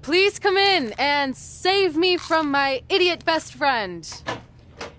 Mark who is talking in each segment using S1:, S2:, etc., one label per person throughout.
S1: Please come in and save me from my idiot best friend.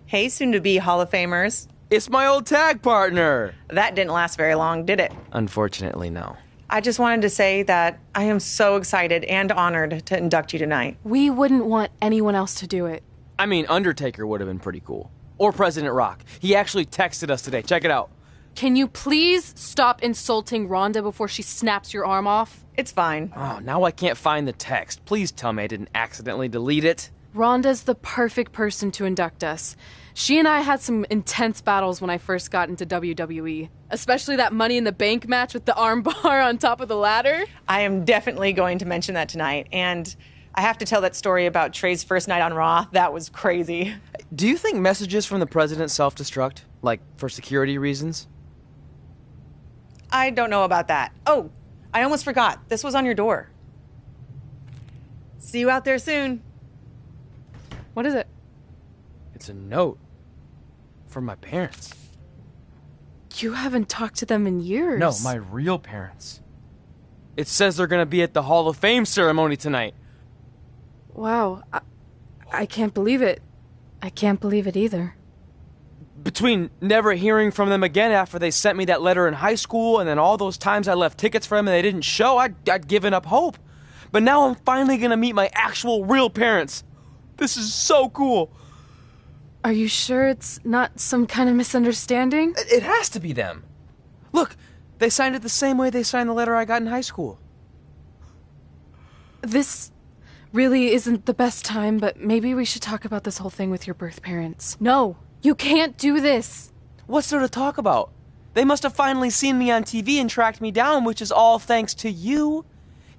S2: Hey, soon-to-be Hall of Famers.
S3: It's my old tag partner.
S2: That didn't last very long, did it?
S3: Unfortunately, no.
S2: I just wanted to say that I am so excited and honored to induct you tonight.
S1: We wouldn't want anyone else to do it.
S3: I mean, Undertaker would have been pretty cool. Or President Rock. He actually texted us today. Check it out.
S1: Can you please stop insulting Rhonda before she snaps your arm off?
S2: It's fine.
S3: Oh, now I can't find the text. Please tell me I didn't accidentally delete it.
S1: Rhonda's the perfect person to induct us. She and I had some intense battles when I first got into WWE, especially that Money in the Bank match with the arm bar on top of the ladder.
S2: I am definitely going to mention that tonight, and I have to tell that story about Trey's first night on Raw. That was crazy.
S3: Do you think messages from the president self-destruct? Like, for security reasons?
S2: I don't know about that. Oh, I almost forgot. This was on your door. See you out there soon.
S1: What is it?
S3: It's a note. From my parents.
S1: You haven't talked to them in years.
S3: No, my real parents. It says they're gonna be at the Hall of Fame ceremony tonight.
S1: Wow. I can't believe it. I can't believe it either.
S3: Between never hearing from them again after they sent me that letter in high school and then all those times I left tickets for them and they didn't show, I'd given up hope. But now I'm finally gonna meet my actual real parents. This is so cool.
S1: Are you sure it's not some kind of misunderstanding?
S3: It has to be them. Look, they signed it the same way they signed the letter I got in high school.
S1: This really isn't the best time, but maybe we should talk about this whole thing with your birth parents. No, you can't do this.
S3: What's there to talk about? They must have finally seen me on TV and tracked me down, which is all thanks to you.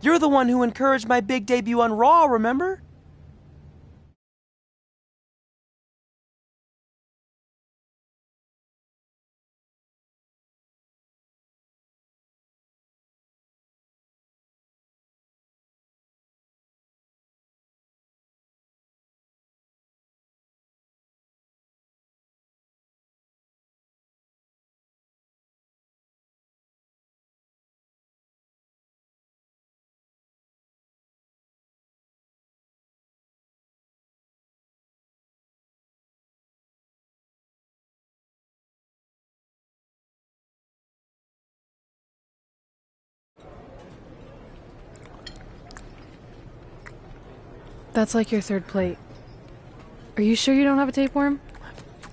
S3: You're the one who encouraged my big debut on Raw, remember?
S1: That's like your third plate. Are you sure you don't have a tapeworm?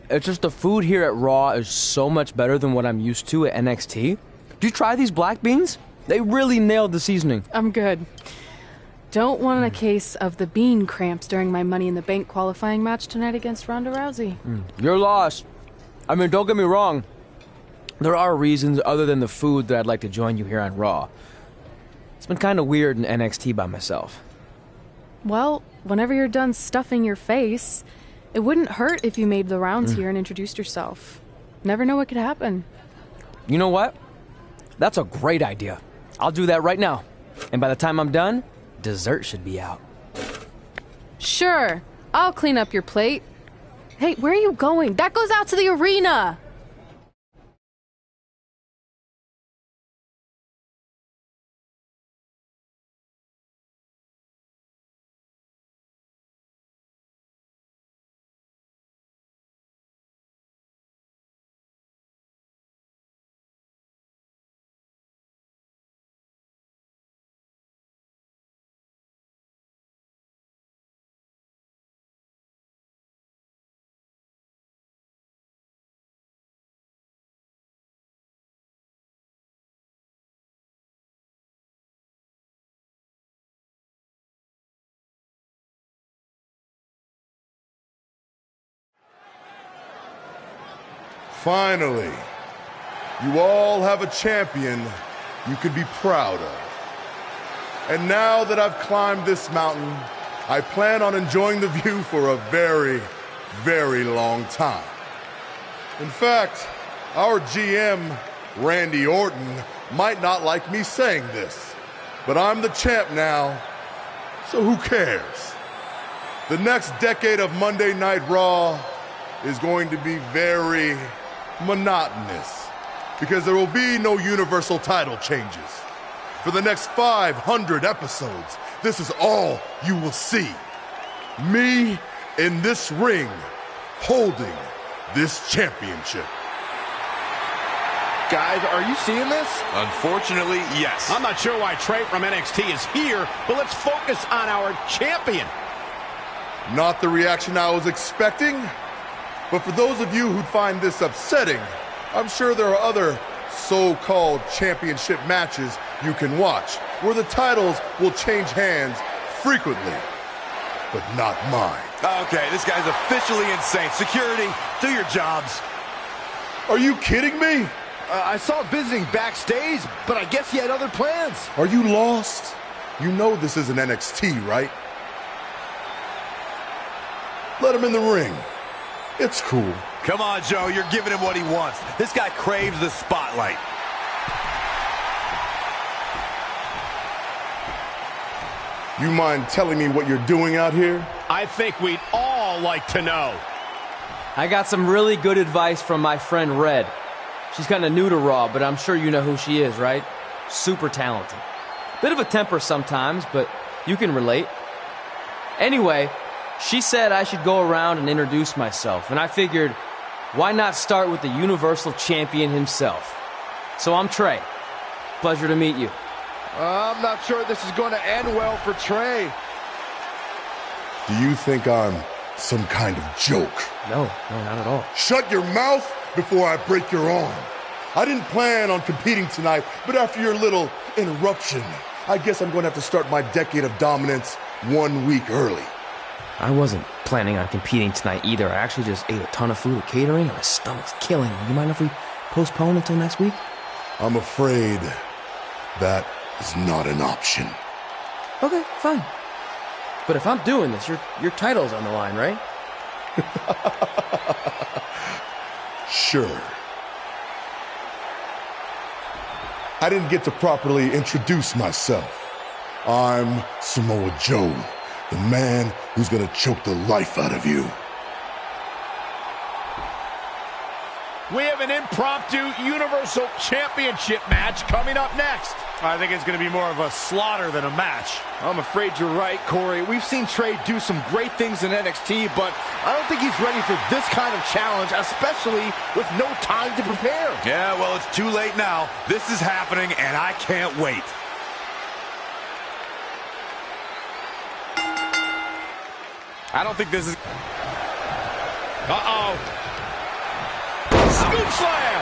S3: It's just the food here at Raw is so much better than what I'm used to at NXT. Did you try these black beans? They really nailed the seasoning.
S1: I'm good. Don't want a case of the bean cramps during my Money in the Bank qualifying match tonight against Ronda Rousey.
S3: Your loss. I mean, don't get me wrong. There are reasons other than the food that I'd like to join you here on Raw. It's been kind of weird in NXT by myself.
S1: Well, whenever you're done stuffing your face, it wouldn't hurt if you made the rounds here and introduced yourself. Never know what could happen.
S3: You know what? That's a great idea. I'll do that right now. And by the time I'm done, dessert should be out.
S1: Sure, I'll clean up your plate. Hey, where are you going? That goes out to the arena!
S4: Finally, you all have a champion you could be proud of. And now that I've climbed this mountain, I plan on enjoying the view for a very, very long time. In fact, our GM, Randy Orton, might not like me saying this, but I'm the champ now, so who cares? The next decade of Monday Night Raw is going to be very monotonous because there will be no universal title changes. For the next 500 episodes, this is all you will see. Me in this ring, holding this championship.
S5: Guys, are you seeing this?
S6: Unfortunately, yes.
S5: I'm not sure why Trey from NXT is here, but let's focus on our champion.
S4: Not the reaction I was expecting, but for those of you who find this upsetting, I'm sure there are other so-called championship matches you can watch where the titles will change hands frequently, but not mine.
S6: Okay, this guy's officially insane. Security, do your jobs.
S4: Are you kidding me?
S5: I saw visiting backstage, but I guess he had other plans.
S4: Are you lost? You know this isn't NXT, right? Let him in the ring. It's cool.
S6: Come on, Joe, you're giving him what he wants. This guy craves the spotlight.
S4: You mind telling me what you're doing out here?
S5: I think we'd all like to know.
S3: I got some really good advice from my friend Red. She's kind of new to Raw, but I'm sure you know who she is, right? Super talented. Bit of a temper sometimes, but you can relate. Anyway, she said I should go around and introduce myself, and I figured, why not start with the Universal Champion himself? So I'm Trey. Pleasure to meet you.
S5: I'm not sure this is going to end well for Trey.
S4: Do you think I'm some kind of joke?
S3: No, not at all.
S4: Shut your mouth before I break your arm. I didn't plan on competing tonight, but after your little interruption, I guess I'm going to have to start my decade of dominance 1 week early.
S3: I wasn't planning on competing tonight either. I actually just ate a ton of food at catering, and my stomach's killing me. You mind if we postpone until next week?
S4: I'm afraid that is not an option.
S3: Okay, fine. But if I'm doing this, your title's on the line, right?
S4: Sure. I didn't get to properly introduce myself. I'm Samoa Joe, the man who's gonna choke the life out of you.
S5: We have an impromptu Universal Championship match coming up next.
S7: I think it's going to be more of a slaughter than a match.
S5: I'm afraid you're right, Corey. We've seen Trey do some great things in NXT, but I don't think he's ready for this kind of challenge, especially with no time to prepare.
S6: Yeah, well, it's too late now. This is happening, and I can't wait.
S7: I don't think this is...
S5: Uh-oh. Scoop slam!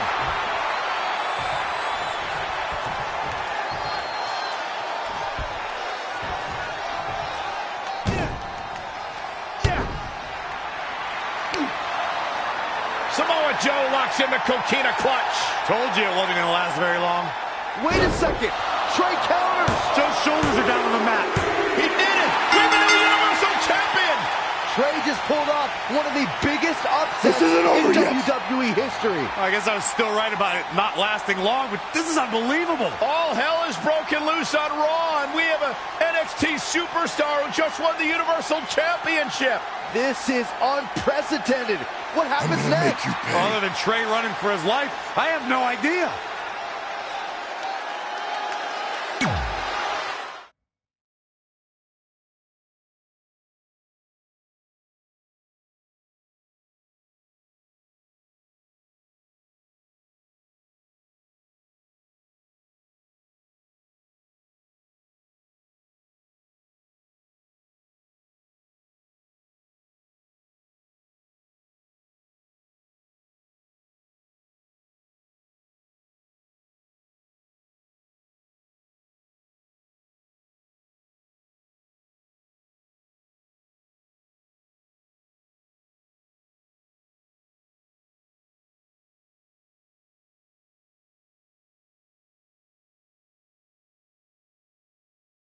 S5: Samoa Joe locks in the coquina clutch.
S7: Told you it wasn't going to last very long.
S5: Wait a second. Trey counters.
S7: Joe's shoulders are down on the mat.
S5: He did it. We've been the Universal Champion. Trey just pulled off one of the biggest upsets in WWE history.
S7: I guess I was still right about it not lasting long, but this is unbelievable.
S5: All hell is broken loose on Raw, and we have an NXT superstar who just won the Universal Championship. This is unprecedented. What happens next?
S7: Other than Trey running for his life, I have no idea.